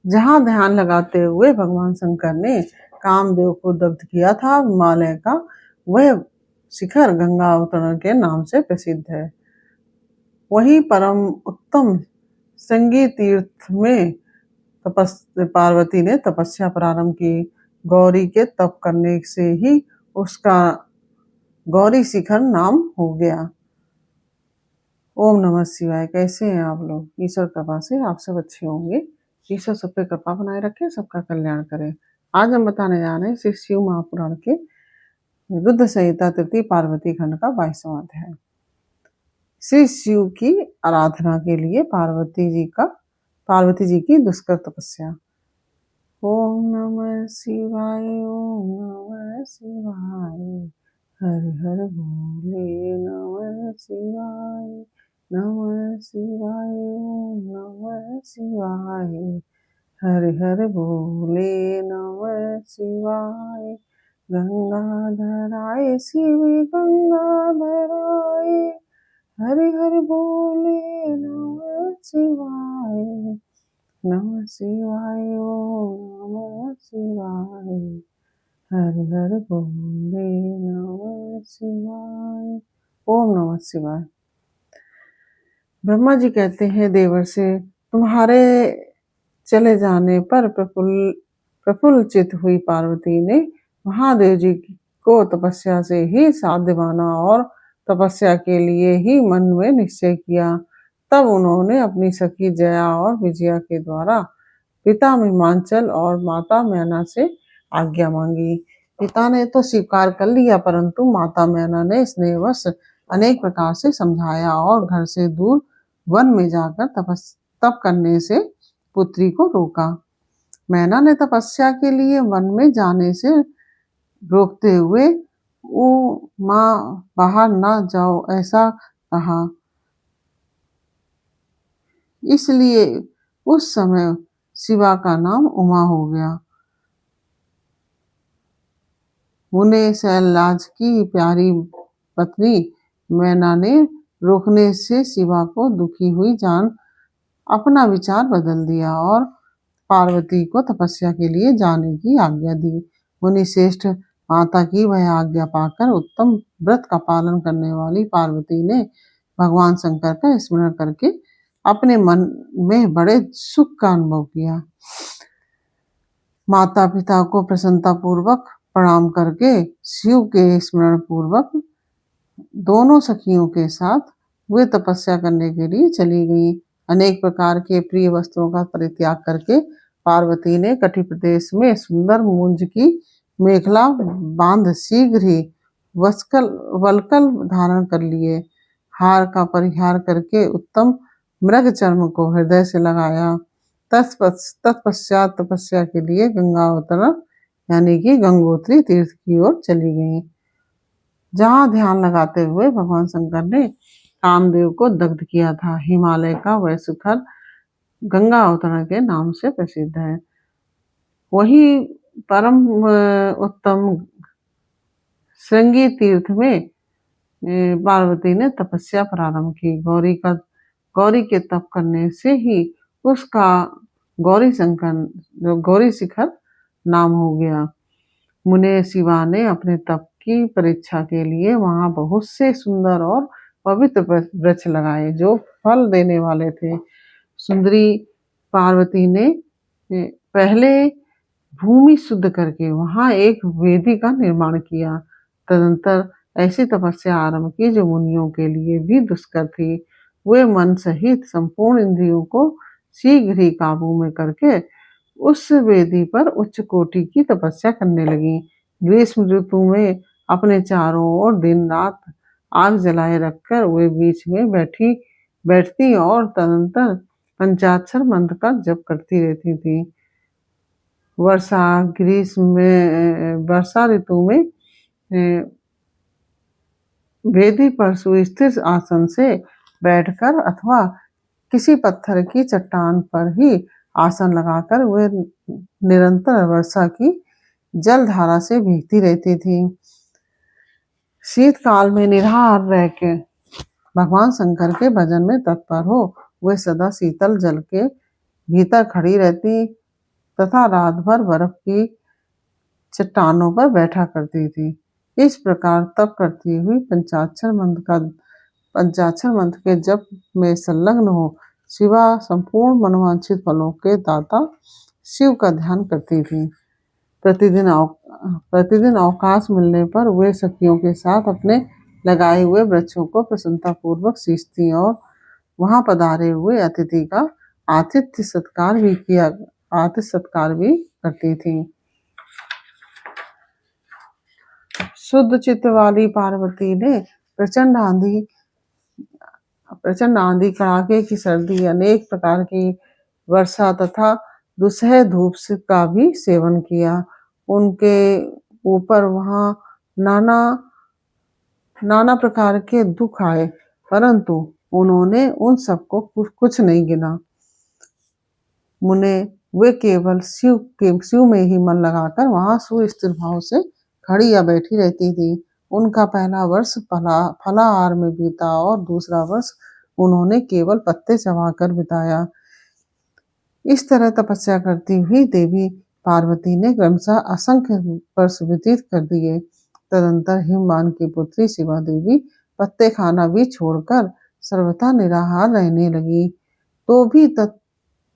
जहाँ ध्यान लगाते हुए भगवान शंकर ने कामदेव को दग्ध किया था, हिमालय का वह शिखर गंगा अवतरण के नाम से प्रसिद्ध है। वही परम उत्तम श्रृंगी तीर्थ में पार्वती ने तपस्या प्रारंभ की। गौरी के तप करने से ही उसका गौरी शिखर नाम हो गया। ओम नमः शिवाय। कैसे हैं आप लोग? ईश्वर कृपा से आप सब अच्छे होंगे। ईश्वर सब पे कृपा बनाए रखे, सबका कल्याण करे। आज हम बताने जा रहे हैं श्री शिव महापुराण के रुद्र संहिता तृतीय पार्वती खंड का 22वां अध्याय। श्री शिव की आराधना के लिए पार्वती जी की दुष्कर तपस्या। ओम नमः शिवाय, ओम नमः शिवाय, हर हर भोले नमः शिवाय, नमः शिवाय, ओम नमः शिवाय, हर हर भोले नमः शिवाय, गंगाधराय शिव गंगाधराय, हरि हर भोले नमः शिवाय, नमः शिवाय, ओम नमः शिवाय, हरि हर भोले नमः शिवाय। ओम नमः शिवाय। ब्रह्मा जी कहते हैं देवर से, तुम्हारे चले जाने पर प्रफुल्लचित हुई पार्वती ने महादेव जी को तपस्या से ही साध्य माना और तपस्या के लिए ही मन में निश्चय किया। तब उन्होंने अपनी सखी जया और विजया के द्वारा पिता हिमांचल और माता मैना से आज्ञा मांगी। पिता ने तो स्वीकार कर लिया, परंतु माता मैना ने स्नेहवश अनेक प्रकार से समझाया और घर से दूर वन में जाकर तप करने से पुत्री को रोका। मैना ने तपस्या के लिए वन में जाने से रोकते हुए माँ बाहर ना जाओ ऐसा कहा। इसलिए उस समय शिवा का नाम उमा हो गया। मुने शैलराज की प्यारी पत्नी मैना ने रोकने से शिवा को दुखी हुई जान अपना विचार बदल दिया और पार्वती को तपस्या के लिए जाने की आज्ञा दी। मुनि श्रेष्ठ माता की वह आज्ञा पाकर उत्तम व्रत का पालन करने वाली पार्वती ने भगवान शंकर का स्मरण करके अपने मन में बड़े सुख का अनुभव किया। माता पिता को प्रसन्नता पूर्वक प्रणाम करके शिव के स्मरण पूर्वक दोनों सखियों के साथ वे तपस्या करने के लिए चली गई। अनेक प्रकार के प्रिय वस्त्रों का परित्याग करके पार्वती ने कटि प्रदेश में सुंदर मूंज की मेखला बांध शीघ्र ही वल्कल धारण कर लिए। हार का परिहार करके उत्तम मृग चर्म को हृदय से लगाया। तत्पश्चात तपस्या के लिए गंगा अवतरण यानी कि गंगोत्री तीर्थ की ओर चली गई, जहाँ ध्यान लगाते हुए भगवान शंकर ने कामदेव को दग्ध किया था। हिमालय का वह शिखर गंगा अवतरण के नाम से प्रसिद्ध है। वही परम उत्तम श्रृंगी तीर्थ में पार्वती ने तपस्या प्रारंभ की। गौरी के तप करने से ही उसका गौरी शिखर नाम हो गया। मुने शिवा ने अपने तप की परीक्षा के लिए वहां बहुत से सुंदर और पवित्र वृक्ष लगाए जो फल देने वाले थे। सुंदरी पार्वती ने पहले भूमि शुद्ध करके वहां एक वेदी का निर्माण किया। तदंतर ऐसी तपस्या आरंभ की जो मुनियों के लिए भी दुष्कर थी। वे मन सहित संपूर्ण इंद्रियों को शीघ्र ही काबू में करके उस वेदी पर उच्च कोटि की तपस्या करने लगी। ग्रीष्म ऋतु में अपने चारों ओर दिन रात आग जलाए रखकर वे बीच में बैठती और तदंतर पंचाक्षर मंत्र का जप करती रहती थी। वर्षा ऋतु में वेदी पर सुस्थिर आसन से बैठकर अथवा किसी पत्थर की चट्टान पर ही आसन लगाकर वे निरंतर वर्षा की जल धारा से भीगती रहती थी। शीतकाल में निराहार रह के भगवान शंकर के भजन में तत्पर हो वे सदा शीतल जल के भीतर खड़ी रहती तथा रात भर बर्फ की चट्टानों पर बैठा करती थी। इस प्रकार तप करती हुई पंचाक्षर मंत्र के जप में संलग्न हो शिवा संपूर्ण मनोवांछित फलों के दाता शिव का ध्यान करती थी। प्रतिदिन अवकाश मिलने पर वे सखियों के साथ अपने लगाए हुए वृक्षों को प्रसन्नतापूर्वक सींचती और वहां पधारे हुए अतिथि का आतिथ्य सत्कार भी करती थी। शुद्ध चित्त वाली पार्वती ने प्रचंड आंधी, कड़ाके की सर्दी, अनेक प्रकार की वर्षा तथा दुसह धूप का भी सेवन किया। उनके ऊपर वहां नाना प्रकार के दुख आए, परंतु उन्होंने उन सबको कुछ नहीं गिना। वे केवल शिव में ही मन लगाकर वहां सुस्थिर भाव से खड़ी या बैठी रहती थी। उनका पहला वर्ष फलाहार में बीता और दूसरा वर्ष उन्होंने केवल पत्ते चबाकर बिताया। इस तरह तपस्या करती हुई देवी पार्वती ने क्रमशः असंख्य वर्ष व्यतीत कर दिए। तदंतर हिमवान की पुत्री शिवा देवी पत्ते खाना भी छोड़कर सर्वथा निराहार रहने लगी। तो भी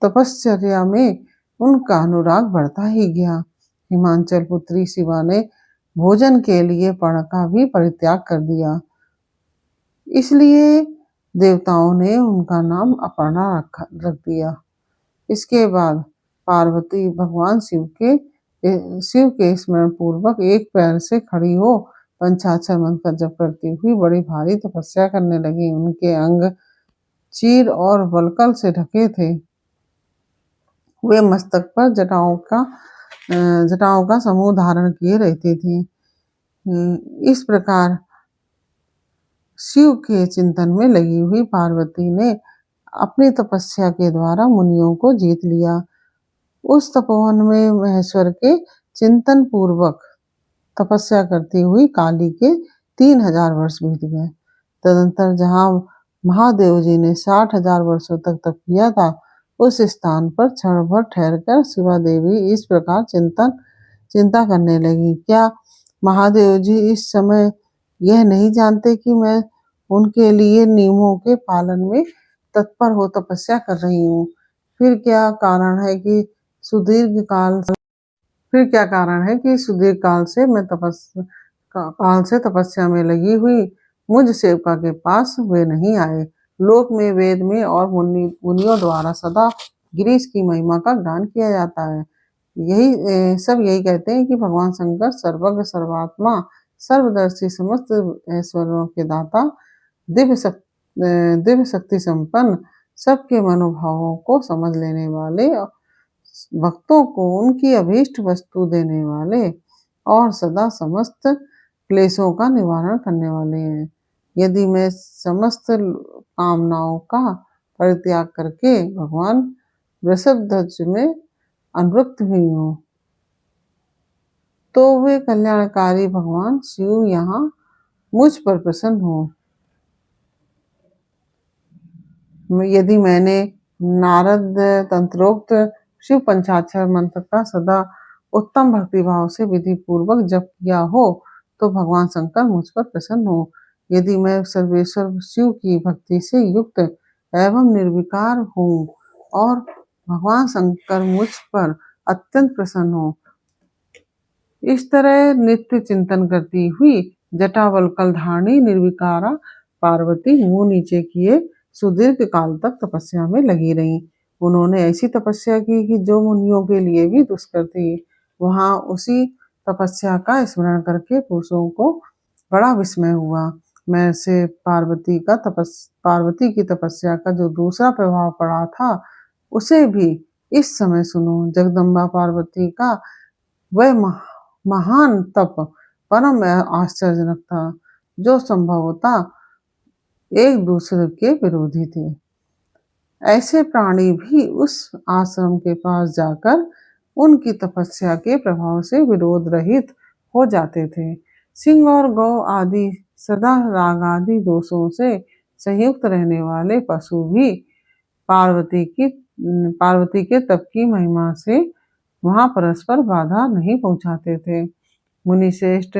तपश्चर्या में उनका अनुराग बढ़ता ही गया। हिमांचल पुत्री शिवा ने भोजन के लिए पर्ण का भी परित्याग कर दिया, इसलिए देवताओं ने उनका नाम अपर्णा रख दिया। इसके बाद पार्वती भगवान शिव के स्मरण पूर्वक एक पैर से खड़ी हो पंचाक्षर मंत्र का जप करती हुई बड़ी भारी तपस्या करने लगी। उनके अंग चीर और वल्कल से ढके थे। वे मस्तक पर जटाओं का समूह धारण किए रहती थी। इस प्रकार शिव के चिंतन में लगी हुई पार्वती ने अपनी तपस्या के द्वारा मुनियों को जीत लिया। उस तपोवन में महेश्वर के चिंतन पूर्वक तपस्या करती हुई काली के 3000 वर्ष बीत गए। तदंतर जहाँ महादेव जी ने 60,000 वर्षों तक तप किया था, उस स्थान पर क्षण भर ठहरकर शिवा देवी इस प्रकार चिंता करने लगी, क्या महादेव जी इस समय यह नहीं जानते कि मैं उनके लिए नियमों के पालन में तत्पर हो तपस्या कर रही हूँ? फिर क्या कारण है कि सुदीर्घ काल से मैं तपस्या में लगी हुई मुझ सेवका के पास वे नहीं आए? लोक में, वेद में और मुनियों द्वारा सदा गिरीश की महिमा का गान किया जाता है। यही कहते हैं कि भगवान शंकर सर्वज्ञ, सर्वात्मा, सर्वदर्शी, समस्त ऐश्वर्यों के दाता, दिव्य शक्ति संपन्न, सबके मनोभावों को समझ लेने वाले, भक्तों को उनकी अभीष्ट वस्तु देने वाले और सदा समस्त क्लेशों का निवारण करने वाले हैं। यदि मैं समस्त कामनाओं का परित्याग करके भगवान वृषभध्वज में अनुरक्त हुई हूँ, तो वे कल्याणकारी भगवान शिव यहाँ मुझ पर प्रसन्न हो। यदि मैंने नारद तंत्रोक्त शिव पंचाक्षर मंत्र का सदा उत्तम भक्तिभाव से विधि पूर्वक जप किया हो, तो भगवान शंकर मुझ पर प्रसन्न हो। यदि मैं सर्वेश्वर शिव की भक्ति से युक्त एवं निर्विकार हूँ और भगवान शंकर मुझ पर अत्यंत प्रसन्न हो। इस तरह नित्य चिंतन करती हुई जटावल्कल धारणी निर्विकारा पार्वती मुंह नीचे किए सुदीर्घ काल तक तपस्या में लगी रही। उन्होंने ऐसी तपस्या की कि जो मुनियों के लिए भी दुष्कर थी। वहां उसी तपस्या का स्मरण करके पुरुषों को बड़ा विस्मय हुआ। मैं से पार्वती की तपस्या का जो दूसरा प्रभाव पड़ा था, उसे भी इस समय सुनो। जगदम्बा पार्वती का वह महान तप परम आश्चर्यजनक था, जो संभवतः एक दूसरे के विरोधी थे। ऐसे प्राणी भी उस आश्रम के पास जाकर उनकी तपस्या के प्रभाव से विरोध रहित हो जाते थे। सिंह और गौ आदि सदा राग आदि दोषों से संयुक्त रहने वाले पशु भी पार्वती के तप की महिमा से वहां परस्पर बाधा नहीं पहुंचाते थे। मुनिश्रेष्ठ,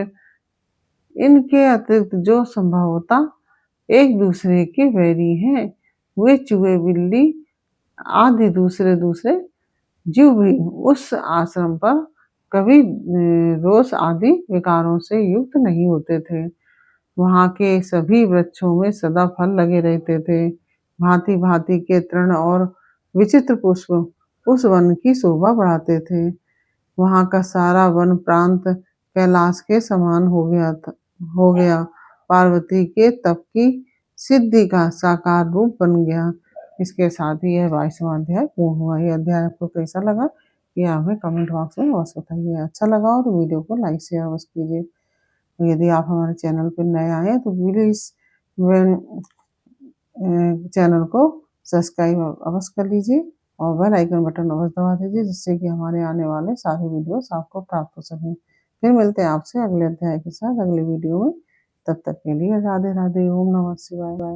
इनके अतिरिक्त जो संभवतः एक दूसरे के वैरी हैं, वे चूहे बिल्ली आदि दूसरे दूसरे जीव भी उस आश्रम पर कभी रोष आदि विकारों से युक्त नहीं होते थे। वहां के सभी वृक्षों में सदा फल लगे रहते थे। भांति भांति के तृण और विचित्र पुष्प उस वन की शोभा बढ़ाते थे। वहां का सारा वन प्रांत कैलाश के समान हो गया। पार्वती के तप की सिद्धि का साकार रूप बन गया। इसके साथ ही यह 22वां अध्याय पूर्ण हुआ। यह अध्याय आपको कैसा लगा ये हमें कमेंट बॉक्स में अवश्य बताइए। अच्छा लगा हो तो वीडियो को लाइक शेयर अवश्य कीजिए। यदि आप हमारे चैनल पर नए आए हैं तो प्लीज चैनल को सब्सक्राइब अवश्य कर लीजिए और बेल आइकन बटन अवश्य दबा दीजिए, जिससे कि हमारे आने वाले सारे वीडियोस आपको प्राप्त हो सकें। फिर मिलते हैं आपसे अगले अध्याय के साथ अगले वीडियो में। तब तक के लिए राधे राधे। ओम नमः शिवाय।